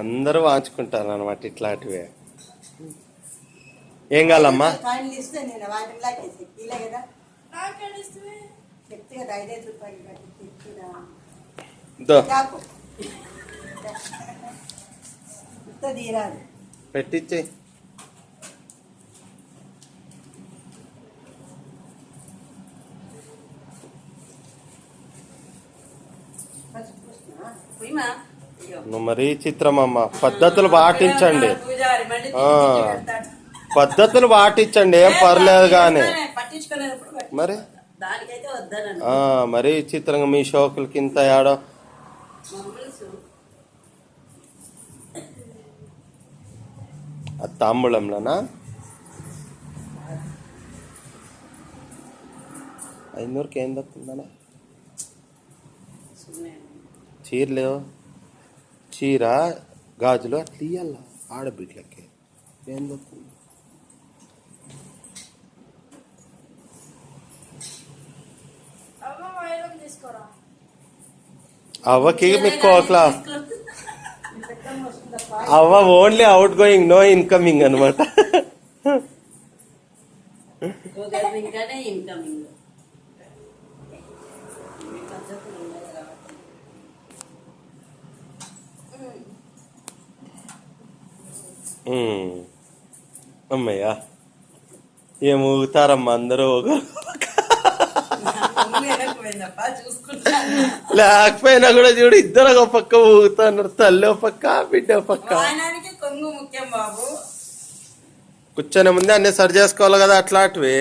అందరూ వాంచుకుంటారు అనమాట ఇట్లాంటివే. ఏం కావాలమ్మా? పెట్టించే. మరి చిత్రమమ్మ పద్ధతులు పాటించండి, పద్ధతులు పాటించండి, ఏం పర్లేదు కానీ మరి మరి చిత్రంగా మీ షోకులకి ఇంత ఏడో. అది తాంబూలంలోనా? 500కి ఏం దక్కుందా? చీరలేవు, చీర గాజులు అట్లా ఇయ్యాల ఆడబిడ్లకి. ఏం దక్కుంది? అవ్వకి మీకు అట్లా అవ్వ only outgoing, no incoming అనమాట. అమ్మయ్యా ఏం ఊగుతారమ్మా అందరూ. లేకపోయినా కూడా చూడు, ఇద్దరు ఒక పక్క ఊగుతున్నారు, తల్లి ఒక పక్క బిడ్డ ఒక పక్క. కూర్చొని ముందే అన్ని సరి చేసుకోవాలి కదా అట్లాంటివి.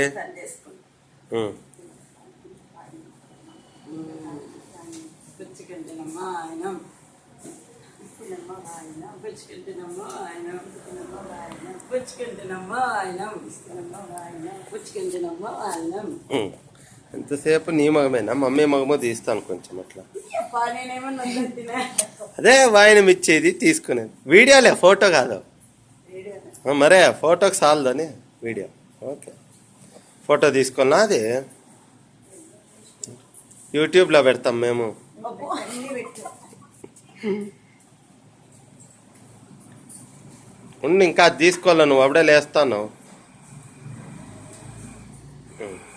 ఎంతసేపు నీ మగమేనా? మమ్మీ మగమో తీస్తాను కొంచెం అట్లా. అదే వాయినం ఇచ్చేది తీసుకునేది. వీడియోలే, ఫోటో కాదు మరే. ఫోటోకి చాలదని వీడియో. ఓకే, ఫోటో తీసుకున్నా అది యూట్యూబ్లో పెడతాం మేము. ఉండి ఇంకా అది తీసుకోవాలి, నువ్వు అప్పుడే లేస్తాను.